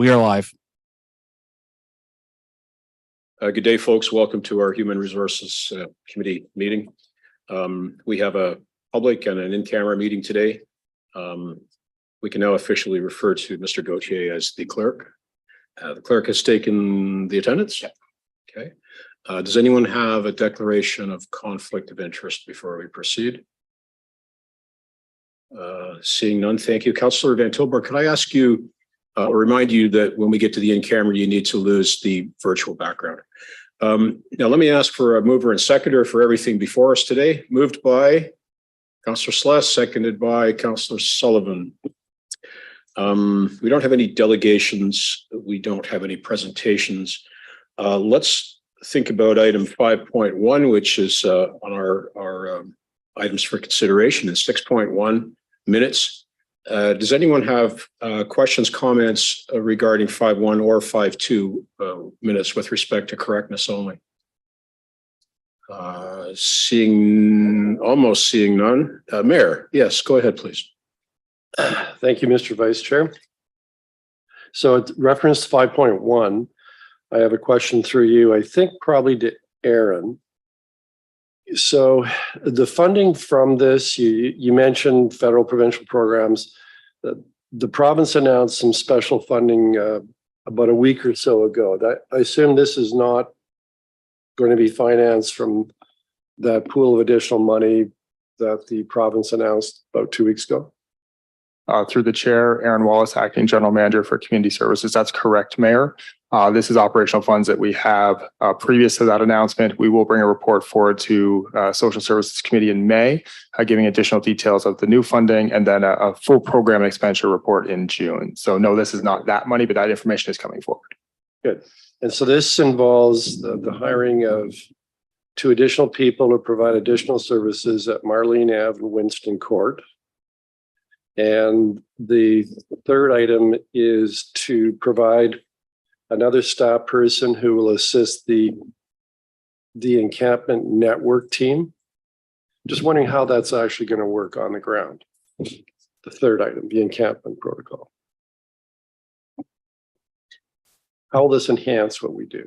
We are live. Good day, folks. Welcome to our Human Resources Committee meeting. We have a public and an in-camera meeting today. We can now officially refer to Mr. Gauthier as the clerk. The clerk has taken the attendance. Okay. Does anyone have a declaration of conflict of interest before we proceed? Seeing none, thank you. Councillor Van Tilburg, could I ask you, remind you that when we get to the in-camera, you need to lose the virtual background. Now, let me ask for a mover and seconder for everything before us today. Moved by Councillor Sless, seconded by Councillor Sullivan. We don't have any delegations. We don't have any presentations. Let's think about item 5.1, which is on our items for consideration in 6.1 minutes. Does anyone have questions, comments regarding 5.1 or 5.2 minutes with respect to correctness only? Almost seeing none. Mayor, yes, go ahead, please. Thank you, Mr. Vice Chair. So at reference 5.1, I have a question through you, I think probably to Aaron. So the funding from this, you mentioned federal provincial programs. The province announced some special funding about a week or so ago. I assume this is not going to be financed from that pool of additional money that the province announced about 2 weeks ago? Through the chair, Aaron Wallace, acting general manager for community services. That's correct, Mayor. This is operational funds that we have previous to that announcement. We will bring a report forward to Social Services Committee in May, giving additional details of the new funding, and then a full program and expenditure report in June. So no, this is not that money, but that information is coming forward. Good. And so this involves the hiring of 2 additional people to provide additional services at Marlene Ave and Winston Court. And the third item is to provide another staff person who will assist the encampment network team. Just wondering how that's actually going to work on the ground. The third item, the encampment protocol. How will this enhance what we do?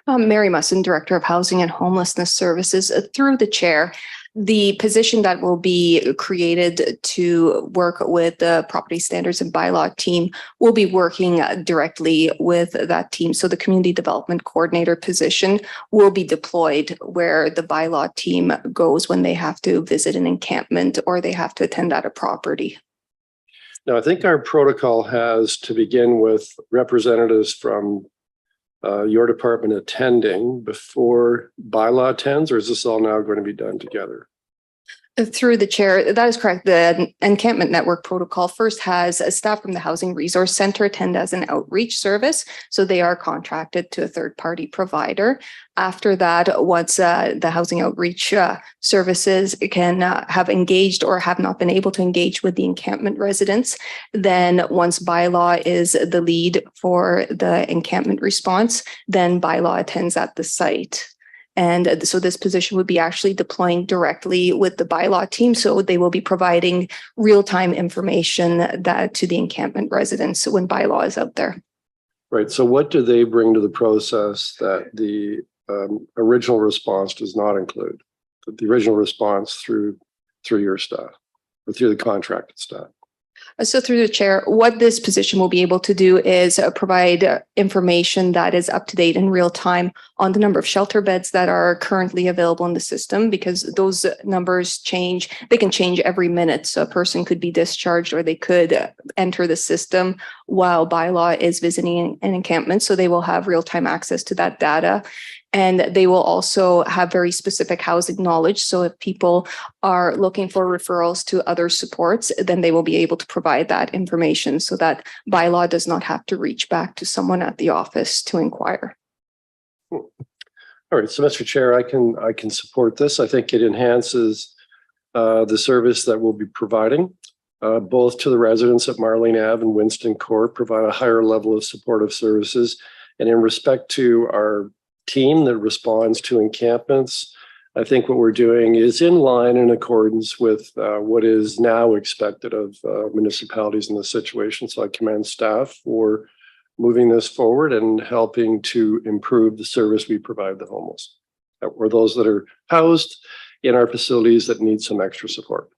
Mary Musson, Director of Housing and Homelessness Services. Through the chair, the position that will be created to work with the property standards and bylaw team will be working directly with that team. So the community development coordinator position will be deployed where the bylaw team goes when they have to visit an encampment or they have to attend at a property. Now, I think our protocol has to begin with representatives from your department attending before bylaw attends, or is this all now going to be done together? Through the chair, that is correct. The encampment network protocol first has a staff from the Housing Resource Center attend as an outreach service. So they are contracted to a third-party provider. After that, once the housing outreach services can have engaged or have not been able to engage with the encampment residents, then once bylaw is the lead for the encampment response, then bylaw attends at the site. And so this position would be actually deploying directly with the bylaw team. So they will be providing real-time information that to the encampment residents when bylaw is out there. Right. So what do they bring to the process that the original response does not include? The original response through your staff or through the contracted staff? So through the chair, what this position will be able to do is provide information that is up to date in real time on the number of shelter beds that are currently available in the system, because those numbers change. They can change every minute. So a person could be discharged or they could enter the system while bylaw is visiting an encampment. So they will have real-time access to that data. And they will also have very specific housing knowledge. So if people are looking for referrals to other supports, then they will be able to provide that information so that bylaw does not have to reach back to someone at the office to inquire. All right. So, Mr. Chair, I can support this. I think it enhances the service that we'll be providing, both to the residents at Marlene Ave and Winston Court, provide a higher level of supportive services. And in respect to our team that responds to encampments, I think what we're doing is in line in accordance with what is now expected of municipalities in this situation. So I commend staff for moving this forward and helping to improve the service we provide the homeless, or those that are housed in our facilities that need some extra support.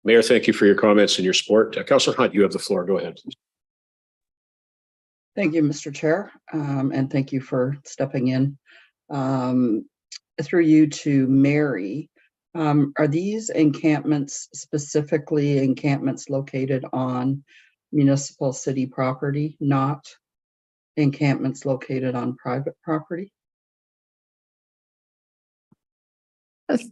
Mayor, thank you for your comments and your support. Councillor Hunt, you have the floor. Go ahead. Thank you, Mr. Chair, and thank you for stepping in. Through you to Mary, are these encampments specifically encampments located on municipal city property, not encampments located on private property?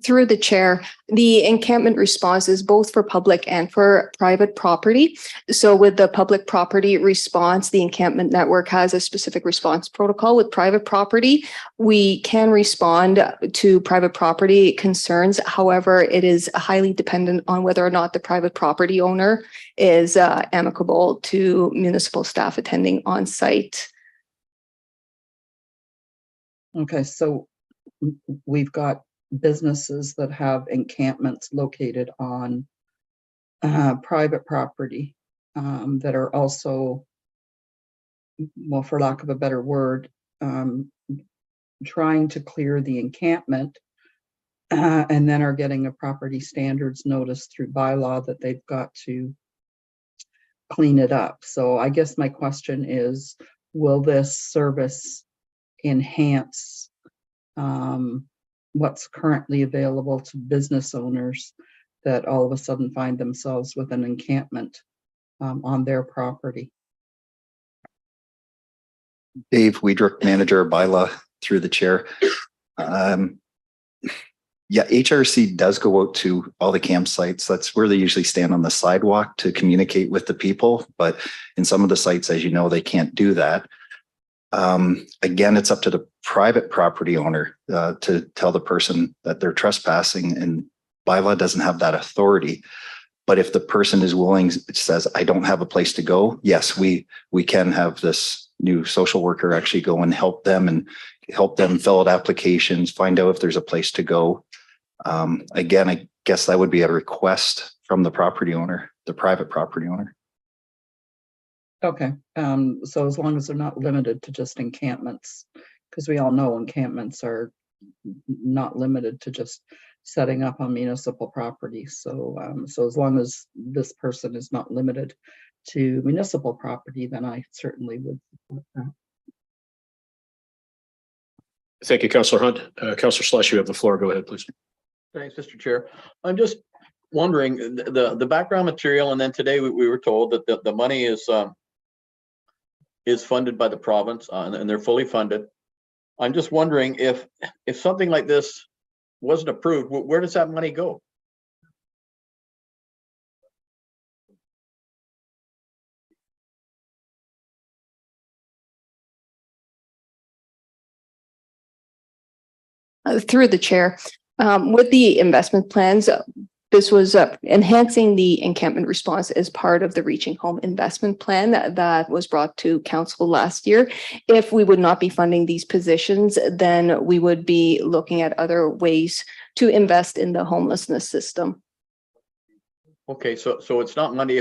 Through the chair, the encampment response is both for public and for private property. So with the public property response, the encampment network has a specific response protocol. With private property, we can respond to private property concerns. However, it is highly dependent on whether or not the private property owner is amicable to municipal staff attending on site. Okay, so we've got businesses that have encampments located on private property that are also, well, for lack of a better word, trying to clear the encampment and then are getting a property standards notice through bylaw that they've got to clean it up. So I guess my question is, will this service enhance what's currently available to business owners that all of a sudden find themselves with an encampment on their property? Dave Weidrich, manager of bylaw, through the chair. Yeah, HRC does go out to all the campsites. That's where they usually stand on the sidewalk to communicate with the people. But in some of the sites, as you know, they can't do that. Again, it's up to the private property owner to tell the person that they're trespassing, and bylaw doesn't have that authority. But if the person is willing, says, I don't have a place to go, yes, we can have this new social worker actually go and help them fill out applications, find out if there's a place to go. Again, I guess that would be a request from the property owner, the private property owner. Okay, so as long as they're not limited to just encampments, because we all know encampments are not limited to just setting up on municipal property. So, so as long as this person is not limited to municipal property, then I certainly would support that. Thank you, Councillor Hunt. Councillor Slush, you have the floor. Go ahead, please. Thanks, Mr. Chair. I'm just wondering the background material, and then today we were told that the money is funded by the province and they're fully funded. I'm just wondering if something like this wasn't approved, where does that money go? Through the chair, with the investment plans, this was enhancing the encampment response as part of the Reaching Home investment plan that was brought to council last year. If we would not be funding these positions, then we would be looking at other ways to invest in the homelessness system. Okay, so it's not money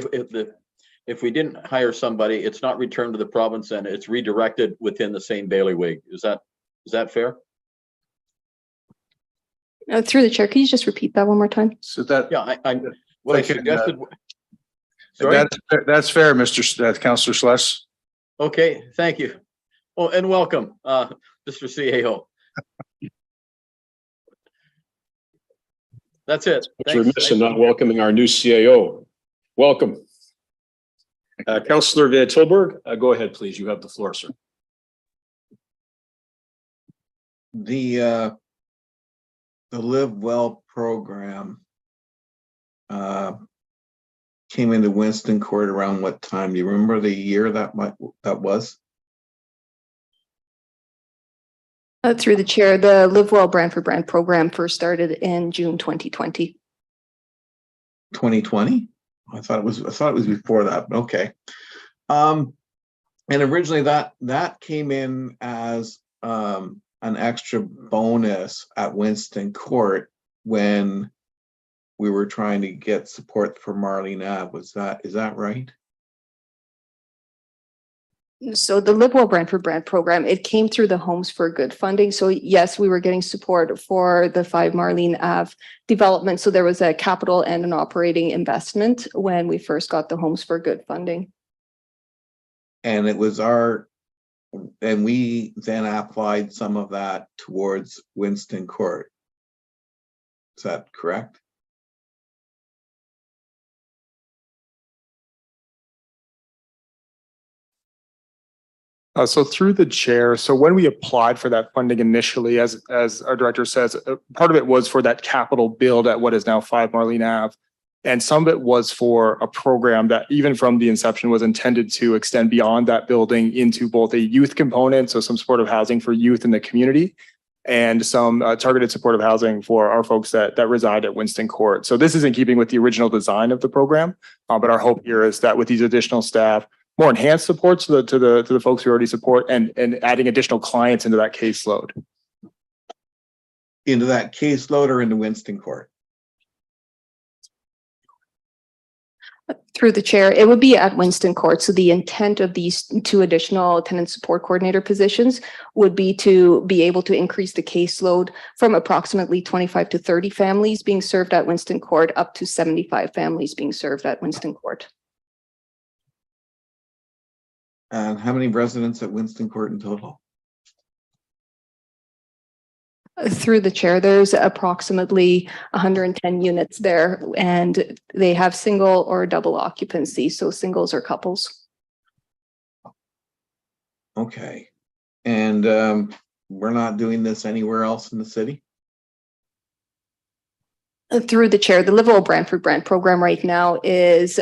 if we didn't hire somebody, it's not returned to the province and it's redirected within the same bailiwick. Is that fair? Through the chair, can you just repeat that one more time? So that, Yeah, what I suggested. Sorry? that's fair, Councillor Slush. Okay, thank you. Oh, and welcome, Mr. CAO. That's it. We're missing not welcoming our new CAO. Welcome. Councillor Van Tilburg, go ahead, please. You have the floor, sir. The Live Well program came into Winston Court around what time? Do you remember the year that was? Through the chair, the Live Well Brand for Brand program first started in June 2020. 2020? I thought it was before that. Okay. And originally that came in as an extra bonus at Winston Court when we were trying to get support for Marlene Ave. Is that right? So the Live Well Brantford Brand program, it came through the Homes for Good funding. So yes, we were getting support for the 5 Marlene Ave development. So there was a capital and an operating investment when we first got the Homes for Good funding. And we then applied some of that towards Winston Court. Is that correct? So through the chair, so when we applied for that funding initially, as our director says, part of it was for that capital build at what is now 5 Marlene Ave. And some of it was for a program that even from the inception was intended to extend beyond that building into both a youth component, so some supportive housing for youth in the community, and some targeted supportive housing for our folks that reside at Winston Court. So this is in keeping with the original design of the program, but our hope here is that with these additional staff, more enhanced support to the folks who already support, and adding additional clients into that caseload. Into that caseload or into Winston Court? Through the chair, it would be at Winston Court. So the intent of these 2 additional tenant support coordinator positions would be to be able to increase the caseload from approximately 25 to 30 families being served at Winston Court up to 75 families being served at Winston Court. And how many residents at Winston Court in total? Through the chair, there's approximately 110 units there, and they have single or double occupancy, so singles or couples. Okay. And we're not doing this anywhere else in the city? Through the chair, the Live Well Brantford Brand program right now is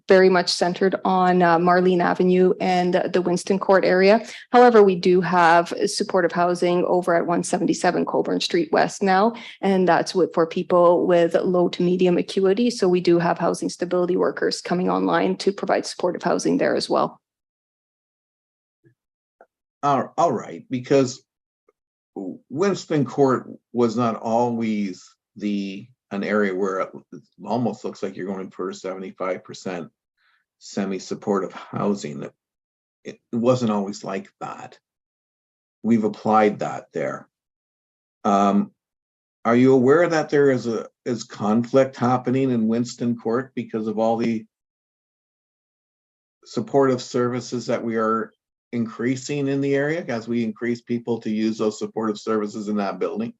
very much centered on Marlene Avenue and the Winston Court area. However, we do have supportive housing over at 177 Colburn Street West now, and that's for people with low to medium acuity. So we do have housing stability workers coming online to provide supportive housing there as well. All right, because Winston Court was not always an area where it almost looks like you're going for 75% semi-supportive housing. It wasn't always like that. We've applied that there. Are you aware that there is conflict happening in Winston Court because of all the supportive services that we are increasing in the area as we increase people to use those supportive services in that building?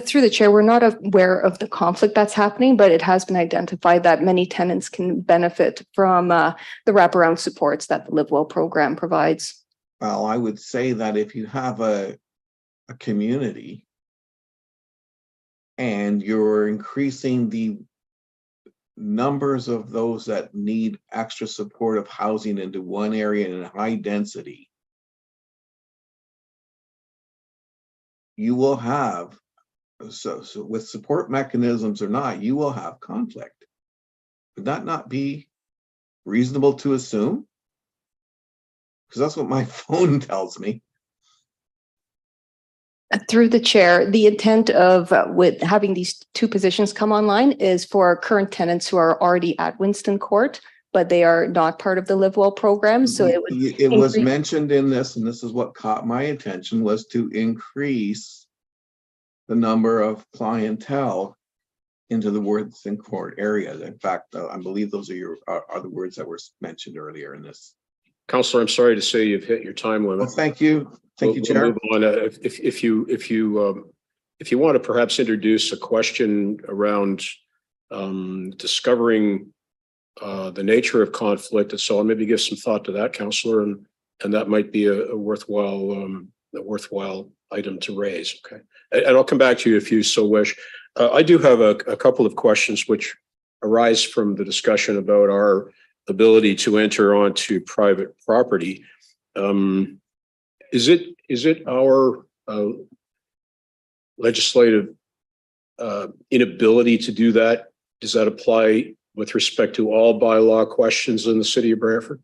Through the chair, we're not aware of the conflict that's happening, but it has been identified that many tenants can benefit from the wraparound supports that the Live Well program provides. Well, I would say that if you have a community and you're increasing the numbers of those that need extra supportive housing into one area in high density, you will have, so with support mechanisms or not, you will have conflict. Would that not be reasonable to assume? Because that's what my phone tells me. Through the chair, the intent of with having these 2 positions come online is for current tenants who are already at Winston Court, but they are not part of the Live Well program. So it was mentioned in this, and this is what caught my attention, was to increase the number of clientele into the Winston Court area. In fact, I believe those are the words that were mentioned earlier in this. Counselor, I'm sorry to say you've hit your time limit. Well, thank you. Thank you, Chair. We'll move on. If you want to perhaps introduce a question around discovering the nature of conflict and so on, maybe give some thought to that, Counselor, and that might be a worthwhile item to raise. Okay, and I'll come back to you if you so wish. I do have a couple of questions which arise from the discussion about our ability to enter onto private property. Is it our legislative inability to do that? Does that apply with respect to all bylaw questions in the city of Brantford?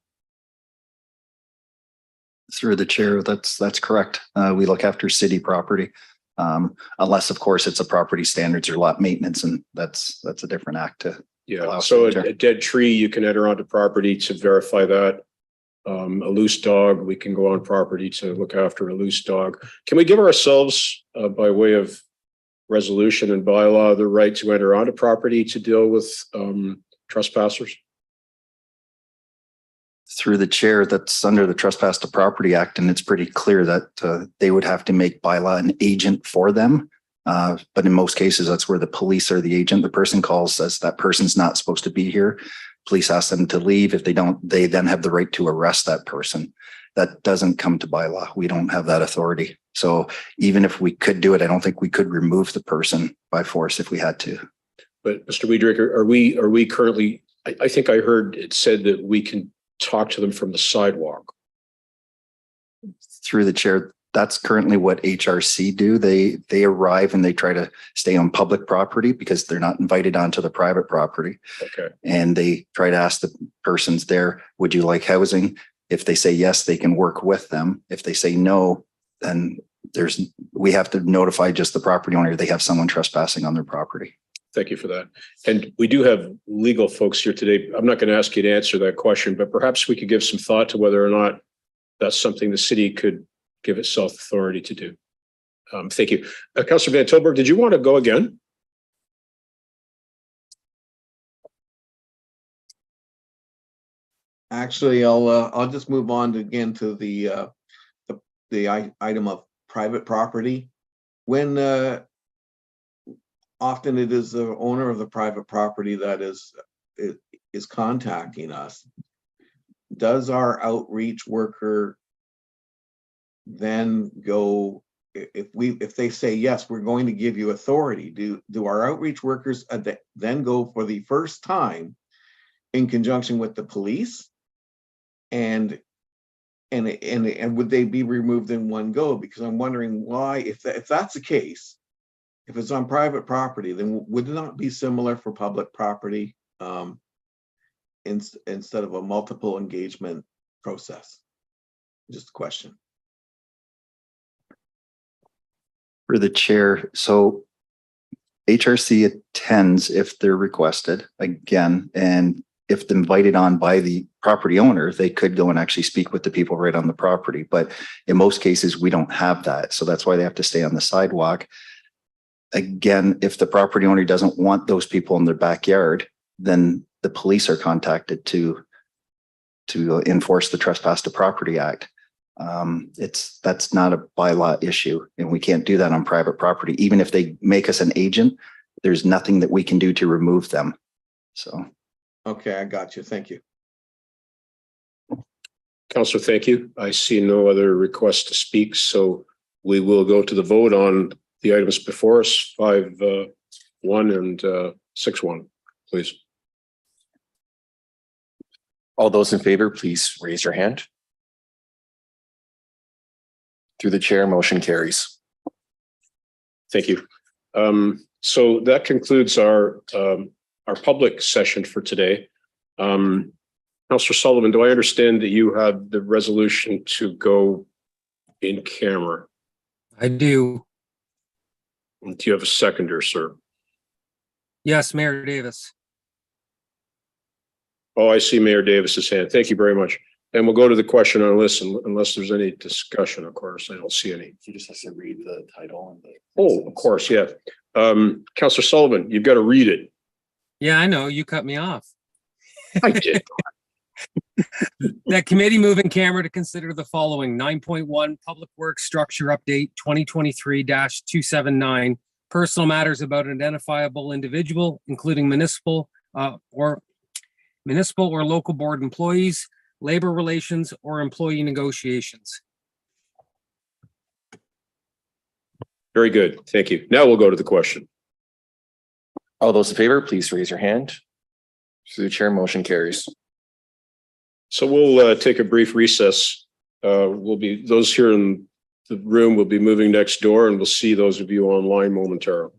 Through the chair, that's correct. We look after city property, unless of course it's a property standards or lot maintenance, and that's a different act Yeah, Allow so signature. a dead tree, you can enter onto property to verify that. A loose dog, we can go on property to look after a loose dog. Can we give ourselves, by way of resolution and bylaw, the right to enter onto property to deal with trespassers? Through the chair, that's under the Trespass to Property Act, and it's pretty clear that they would have to make bylaw an agent for them. But in most cases, that's where the police are the agent. The person calls, says that person's not supposed to be here. Police ask them to leave. If they don't, they then have the right to arrest that person. That doesn't come to bylaw. We don't have that authority. So even if we could do it, I don't think we could remove the person by force if we had to. But Mr. Weidrich, are we currently, I think I heard it said that we can talk to them from the sidewalk. Through the chair, that's currently what HRC do. They arrive and they try to stay on public property because they're not invited onto the private property. Okay. And they try to ask the persons there, would you like housing? If they say yes, they can work with them. If they say no, then we have to notify just the property owner they have someone trespassing on their property. Thank you for that. And we do have legal folks here today. I'm not going to ask you to answer that question, but perhaps we could give some thought to whether or not that's something the city could give itself authority to do. Thank you. Councillor Van Tilburg, did you want to go again? Actually, I'll just move on again to the item of private property. When often it is the owner of the private property that is contacting us, does our outreach worker then go, if they say, yes, we're going to give you authority, do our outreach workers then go for the first time in conjunction with the police? And would they be removed in one go? Because I'm wondering why, if that's the case, if it's on private property, then would it not be similar for public property instead of a multiple engagement process? Just a question. For the chair, so HRC attends if they're requested again, and if invited on by the property owner, they could go and actually speak with the people right on the property. But in most cases, we don't have that. So that's why they have to stay on the sidewalk. Again, if the property owner doesn't want those people in their backyard, then the police are contacted to enforce the Trespass to Property Act. That's not a bylaw issue, and we can't do that on private property. Even if they make us an agent, there's nothing that we can do to remove them. So. Okay, I got you. Thank you. Councillor, thank you. I see no other requests to speak, so we will go to the vote on the items before us, 5.1 and 6.1, please. All those in favor, please raise your hand. Through the chair, motion carries. Thank you. So that concludes our public session for today. Councillor Sullivan, do I understand that you have the resolution to go in camera? I do. Do you have a seconder, sir? Yes, Mayor Davis. Oh, I see Mayor Davis's hand. Thank you very much. And we'll go to the question on list unless there's any discussion, of course. I don't see any. You just have to read the title and the. Oh, of course, yeah. Councillor Sullivan, you've got to read it. Yeah, I know. You cut me off. I did. That committee move in camera to consider the following: 9.1 Public Works Structure Update 2023-279, personal matters about an identifiable individual, including municipal or local board employees, labor relations, or employee negotiations. Very good. Thank you. Now we'll go to the question. All those in favor, please raise your hand. Through the chair, motion carries. So we'll take a brief recess. Those here in the room will be moving next door, and we'll see those of you online momentarily.